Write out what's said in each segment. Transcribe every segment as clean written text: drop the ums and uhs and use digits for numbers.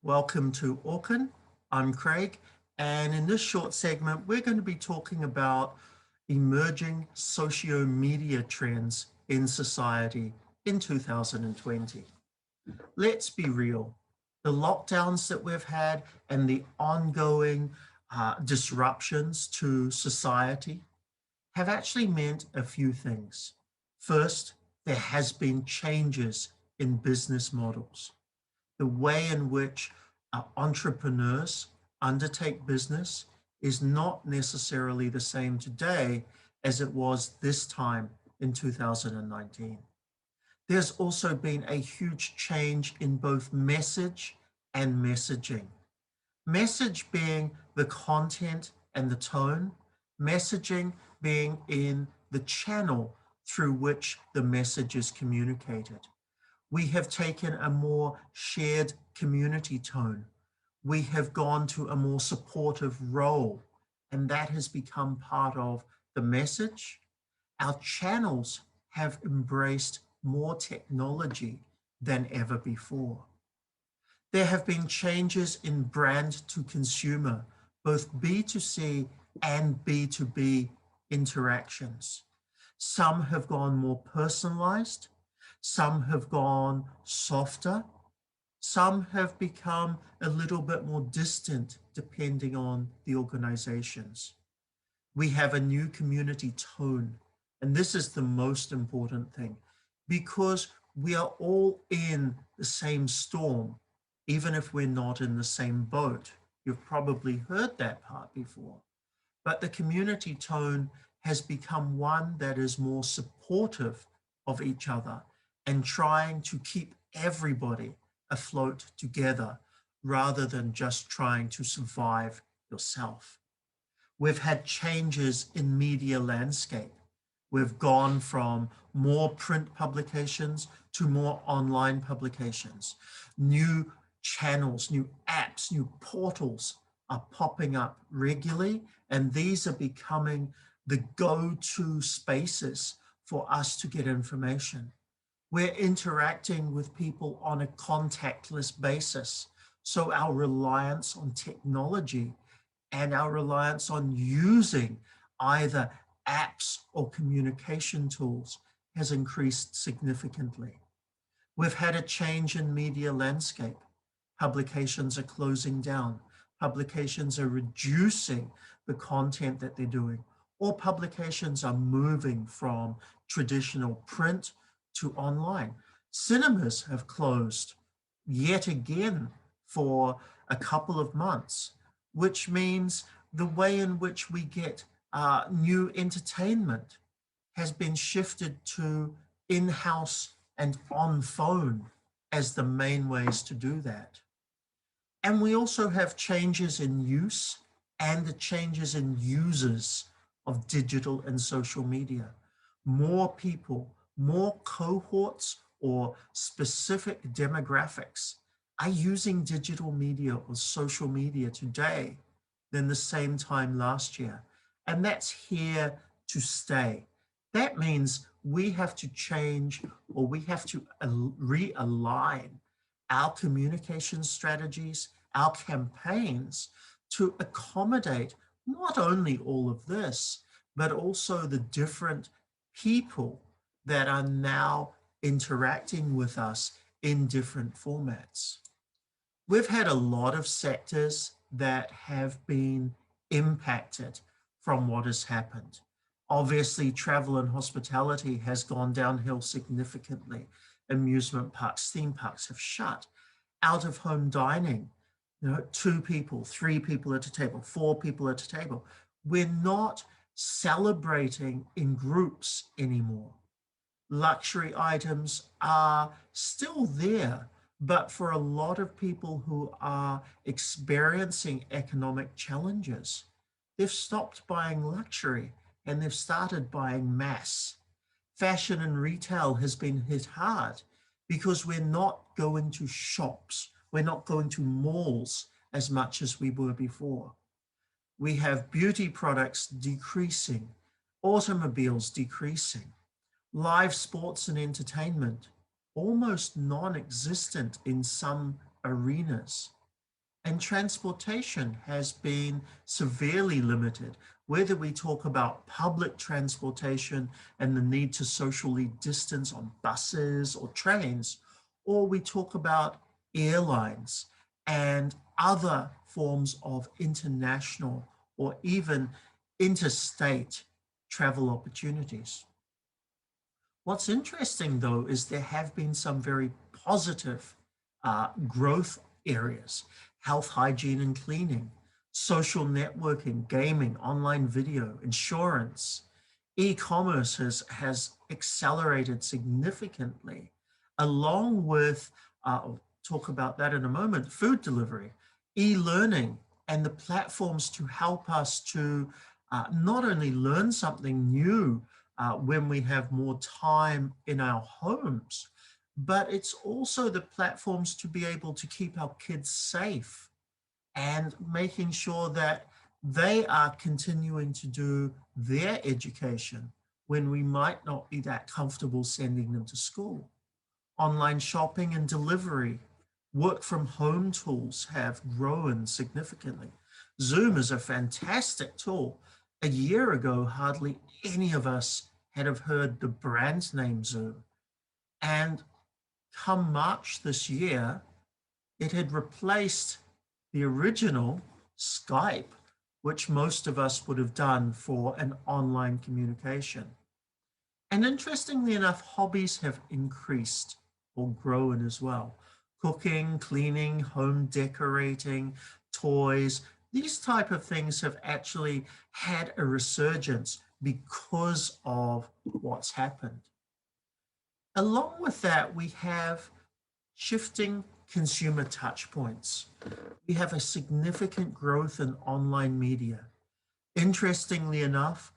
Welcome to Orchan. I'm Craig, and in this short segment, we're going to be talking about emerging socio-media trends in society in 2020. Let's be real. The lockdowns that we've had and the ongoing disruptions to society have actually meant a few things. First, there has been changes in business models. The way in which entrepreneurs undertake business is not necessarily the same today as it was this time in 2019. There's also been a huge change in both message and messaging. Message being the content and the tone, messaging being in the channel through which the message is communicated. We have taken a more shared community tone. We have gone to a more supportive role, and that has become part of the message. Our channels have embraced more technology than ever before. There have been changes in brand to consumer, both B2C and B2B interactions. Some have gone more personalized, some have gone softer, some have become a little bit more distant depending on the organizations. We have a new community tone, and this is the most important thing because we are all in the same storm, even if we're not in the same boat. You've probably heard that part before, but the community tone has become one that is more supportive of each other and trying to keep everybody afloat together rather than just trying to survive yourself. We've had changes in media landscape. We've gone from more print publications to more online publications. New channels, new apps, new portals are popping up regularly, and these are becoming the go-to spaces for us to get information. We're interacting with people on a contactless basis. So our reliance on technology and our reliance on using either apps or communication tools has increased significantly. We've had a change in media landscape. Publications are closing down. Publications are reducing the content that they're doing, or publications are moving from traditional print to online. Cinemas have closed yet again for a couple of months, which means the way in which we get new entertainment has been shifted to in-house and on phone as the main ways to do that. And we also have changes in use and the changes in users of digital and social media. More people, more cohorts or specific demographics are using digital media or social media today than the same time last year. And that's here to stay. That means we have to change, or we have to realign our communication strategies, our campaigns to accommodate not only all of this, but also the different people that are now interacting with us in different formats. We've had a lot of sectors that have been impacted from what has happened. Obviously, travel and hospitality has gone downhill significantly. Amusement parks, theme parks have shut. Out of home dining, 2 people, 3 people at a table, 4 people at a table. We're not celebrating in groups anymore. Luxury items are still there, but for a lot of people who are experiencing economic challenges, they've stopped buying luxury and they've started buying mass. Fashion and retail has been hit hard because we're not going to shops, we're not going to malls as much as we were before. We have beauty products decreasing, automobiles decreasing, live sports and entertainment almost non-existent in some arenas. And transportation has been severely limited. Whether we talk about public transportation and the need to socially distance on buses or trains, or we talk about airlines and other forms of international or even interstate travel opportunities. What's interesting, though, is there have been some very positive growth areas: health, hygiene, and cleaning, social networking, gaming, online video, insurance. E-commerce has accelerated significantly, along with, I'll talk about that in a moment, food delivery, e-learning, and the platforms to help us to not only learn something new when we have more time in our homes, but it's also the platforms to be able to keep our kids safe and making sure that they are continuing to do their education when we might not be that comfortable sending them to school. Online shopping and delivery, work from home tools have grown significantly. Zoom is a fantastic tool. A year ago, hardly any of us had have heard the brand name Zoom. And come March this year, it had replaced the original Skype, which most of us would have done for an online communication. And interestingly enough, hobbies have increased or grown as well. Cooking, cleaning, home decorating, toys, these type of things have actually had a resurgence because of what's happened. Along with that, we have shifting consumer touch points. We have a significant growth in online media. Interestingly enough,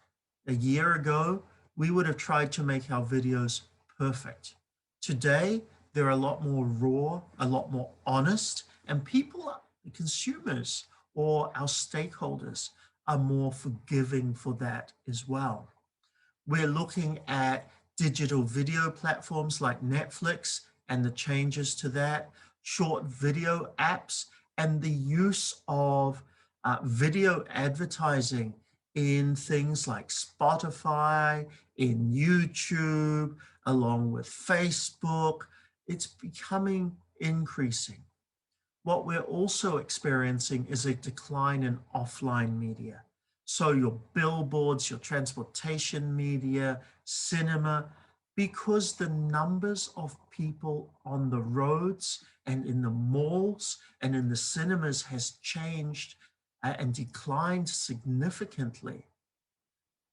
a year ago, we would have tried to make our videos perfect. Today, they're a lot more raw, a lot more honest, and people, the consumers or our stakeholders, are more forgiving for that as well. We're looking at digital video platforms like Netflix and the changes to that, short video apps, and the use of video advertising in things like Spotify, in YouTube, along with Facebook. It's becoming increasing. What we're also experiencing is a decline in offline media. So your billboards, your transportation media, cinema, because the numbers of people on the roads and in the malls and in the cinemas has changed and declined significantly.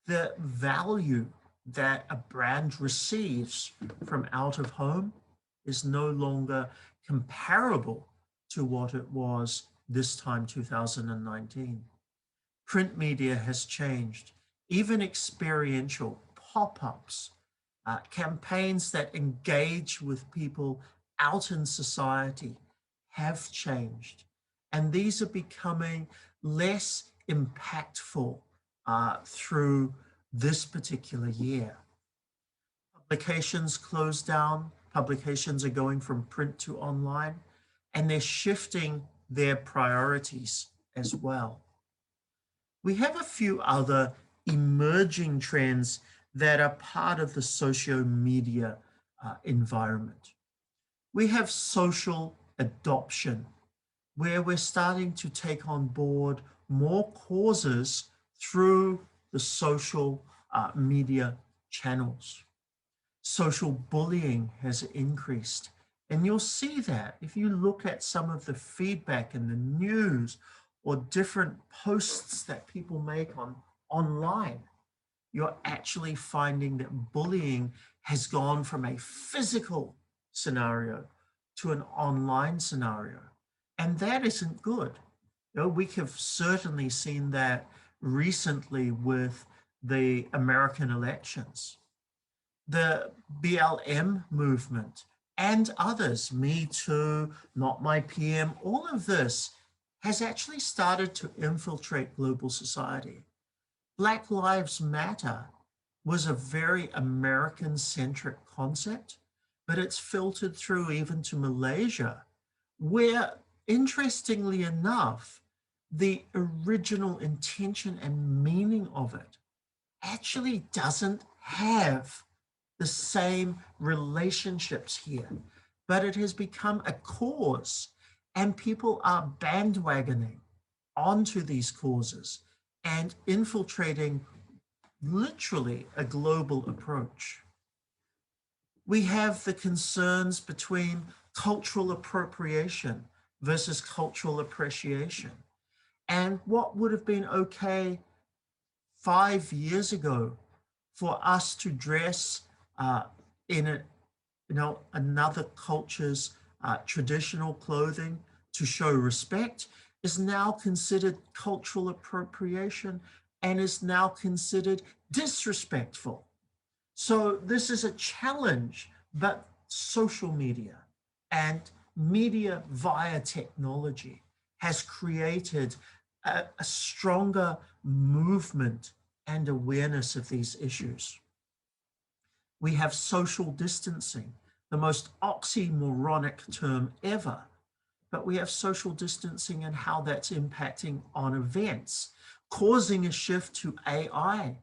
The value that a brand receives from out of home is no longer comparable to what it was this time 2019. Print media has changed, even experiential pop-ups, campaigns that engage with people out in society have changed. And these are becoming less impactful through this particular year. Publications close down, publications are going from print to online, and they're shifting their priorities as well. We have a few other emerging trends that are part of the socio-media environment. We have social adoption, where we're starting to take on board more causes through the social media channels. Social bullying has increased. And you'll see that if you look at some of the feedback in the news or different posts that people make online, you're actually finding that bullying has gone from a physical scenario to an online scenario. And that isn't good. You know, we have certainly seen that recently with the American elections. The BLM movement and others, Me Too, Not My PM, all of this has actually started to infiltrate global society. Black Lives Matter was a very American-centric concept, but it's filtered through even to Malaysia, where Interestingly enough, the original intention and meaning of it actually doesn't have the same relationships here, but it has become a cause, and people are bandwagoning onto these causes and infiltrating literally a global approach. We have the concerns between cultural appropriation versus cultural appreciation. And what would have been okay 5 years ago for us to dress in a, another culture's traditional clothing to show respect is now considered cultural appropriation and is now considered disrespectful. So this is a challenge, but social media and media via technology has created a stronger movement and awareness of these issues. We have social distancing, the most oxymoronic term ever, but we have social distancing and how that's impacting on events, causing a shift to AI,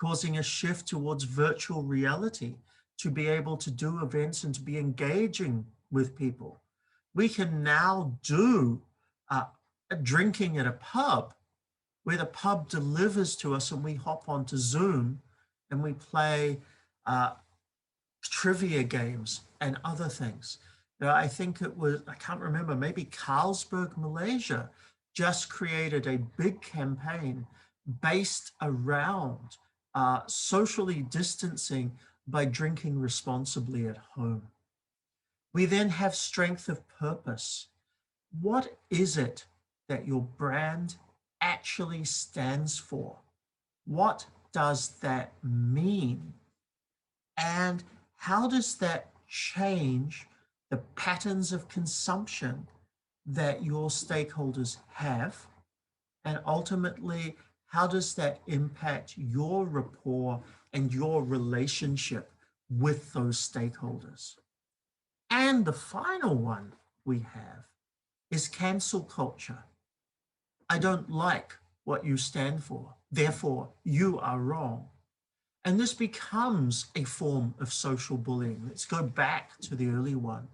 causing a shift towards virtual reality to be able to do events and to be engaging with people. We can now do drinking at a pub where the pub delivers to us and we hop onto Zoom and we play trivia games and other things. I think it was, I can't remember, maybe Carlsberg, Malaysia just created a big campaign based around socially distancing by drinking responsibly at home. We then have strength of purpose. What is it that your brand actually stands for? What does that mean? And how does that change the patterns of consumption that your stakeholders have? And ultimately, how does that impact your rapport and your relationship with those stakeholders? And the final one we have is cancel culture. I don't like what you stand for, therefore you are wrong. And this becomes a form of social bullying. Let's go back to the early one.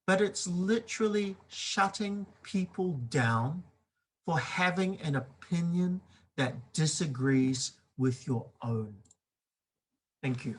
But it's literally shutting people down for having an opinion that disagrees with your own. Thank you.